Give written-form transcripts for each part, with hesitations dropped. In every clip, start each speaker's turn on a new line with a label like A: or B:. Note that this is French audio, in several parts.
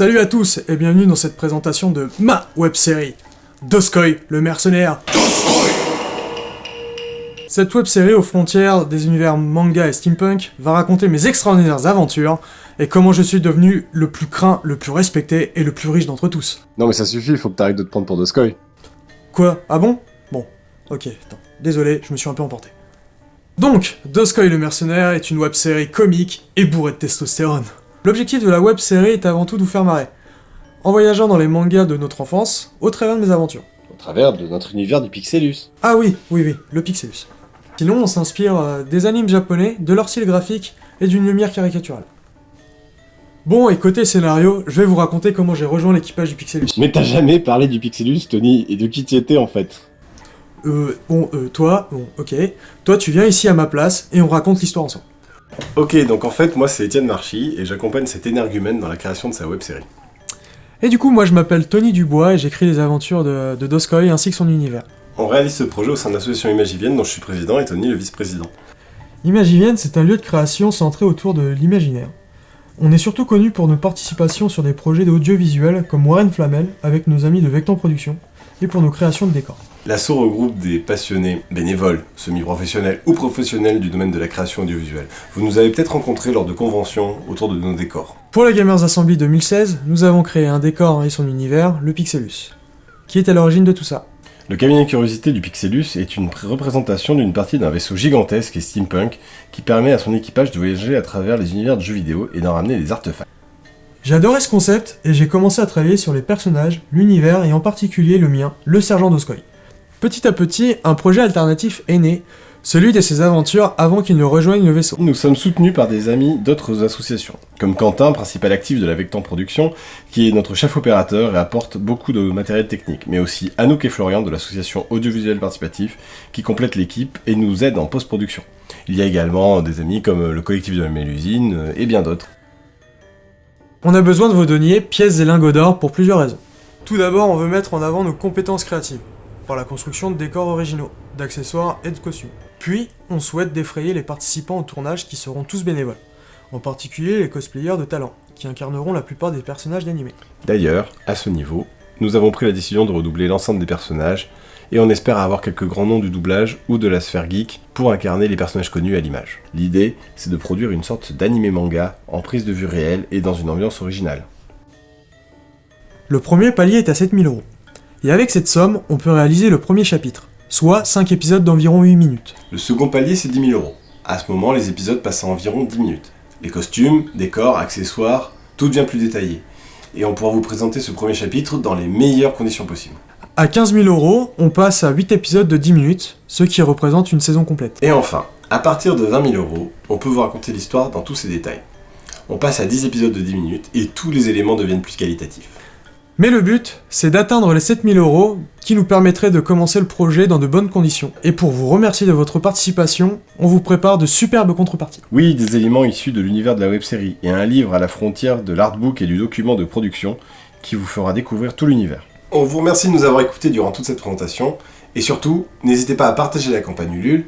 A: Salut à tous et bienvenue dans cette présentation de ma web-série, Doskoy, le mercenaire. Cette web-série aux frontières des univers manga et steampunk va raconter mes extraordinaires aventures et comment je suis devenu le plus craint, le plus respecté et le plus riche d'entre tous.
B: Non mais ça suffit, il faut que t'arrêtes de te prendre pour Doskoy.
A: Quoi? Ah bon? Bon, ok, attends, désolé, je me suis un peu emporté. Donc, Doskoy le mercenaire est une web-série comique et bourrée de testostérone. L'objectif de la web-série est avant tout de vous faire marrer, en voyageant dans les mangas de notre enfance, au travers de mes aventures.
B: Au travers de notre univers du Pixellus.
A: Ah oui, le Pixellus. Sinon, on s'inspire des animes japonais, de leur style graphique et d'une lumière caricaturale. Bon, et côté scénario, je vais vous raconter comment j'ai rejoint l'équipage du Pixellus.
B: Mais t'as jamais parlé du Pixellus, Tony, et de qui tu étais en fait.
A: Toi, ok. Toi, tu viens ici à ma place et on raconte l'histoire ensemble.
B: Ok, donc en fait, moi c'est Étienne Marchi, et j'accompagne cet énergumène dans la création de sa web-série.
A: Et du coup, moi je m'appelle Tony Dubois et j'écris les aventures de Doskoy ainsi que son univers.
B: On réalise ce projet au sein de l'association Imagivienne dont je suis président et Tony le vice-président.
A: Imagivienne, c'est un lieu de création centré autour de l'imaginaire. On est surtout connu pour nos participations sur des projets d'audiovisuel comme Warren Flamel avec nos amis de Vecton Productions et pour nos créations de décors.
B: L'asso regroupe des passionnés, bénévoles, semi-professionnels ou professionnels du domaine de la création audiovisuelle. Vous nous avez peut-être rencontrés lors de conventions autour de nos décors.
A: Pour la Gamers Assembly 2016, nous avons créé un décor et son univers, le Pixellus, qui est à l'origine de tout ça.
B: Le cabinet de curiosité du Pixellus est une représentation d'une partie d'un vaisseau gigantesque et steampunk qui permet à son équipage de voyager à travers les univers de jeux vidéo et d'en ramener des artefacts.
A: J'ai adoré ce concept et j'ai commencé à travailler sur les personnages, l'univers et en particulier le mien, le sergent Doskoy. Petit à petit, un projet alternatif est né, celui de ses aventures avant qu'il ne rejoigne le vaisseau.
B: Nous sommes soutenus par des amis d'autres associations, comme Quentin, principal actif de la Vecton Productions, qui est notre chef opérateur et apporte beaucoup de matériel technique, mais aussi Anouk et Florian de l'association Audiovisuel Participatif, qui complètent l'équipe et nous aident en post-production. Il y a également des amis comme le collectif de la Mélusine et bien d'autres.
A: On a besoin de vos deniers, pièces et lingots d'or pour plusieurs raisons. Tout d'abord, on veut mettre en avant nos compétences créatives, par la construction de décors originaux, d'accessoires et de costumes. Puis, on souhaite défrayer les participants au tournage qui seront tous bénévoles, en particulier les cosplayers de talent, qui incarneront la plupart des personnages d'animé.
B: D'ailleurs, à ce niveau, nous avons pris la décision de redoubler l'ensemble des personnages, et on espère avoir quelques grands noms du doublage ou de la sphère geek pour incarner les personnages connus à l'image. L'idée, c'est de produire une sorte d'animé manga en prise de vue réelle et dans une ambiance originale.
A: Le premier palier est à 7000 €. Et avec cette somme, on peut réaliser le premier chapitre, soit 5 épisodes d'environ 8 minutes.
B: Le second palier, c'est 10 000 €. À ce moment, les épisodes passent à environ 10 minutes. Les costumes, décors, accessoires, tout devient plus détaillé. Et on pourra vous présenter ce premier chapitre dans les meilleures conditions possibles.
A: À 15 000 €, on passe à 8 épisodes de 10 minutes, ce qui représente une saison complète.
B: Et enfin, à partir de 20 000 €, on peut vous raconter l'histoire dans tous ses détails. On passe à 10 épisodes de 10 minutes et tous les éléments deviennent plus qualitatifs.
A: Mais le but, c'est d'atteindre les 7000 € qui nous permettraient de commencer le projet dans de bonnes conditions. Et pour vous remercier de votre participation, on vous prépare de superbes contreparties.
B: Oui, des éléments issus de l'univers de la web-série et un livre à la frontière de l'artbook et du document de production qui vous fera découvrir tout l'univers. On vous remercie de nous avoir écoutés durant toute cette présentation et surtout, n'hésitez pas à partager la campagne Ulule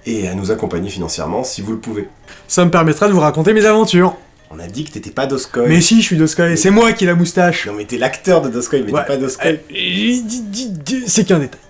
B: et à nous accompagner financièrement si vous le pouvez.
A: Ça me permettra de vous raconter mes aventures.
B: On a dit que t'étais pas Doskoy.
A: Mais si, je suis Doskoy, c'est moi qui ai la moustache.
B: Non mais t'es l'acteur de Doskoy, mais
A: Ouais.
B: t'es pas Doskoy.
A: C'est qu'un détail.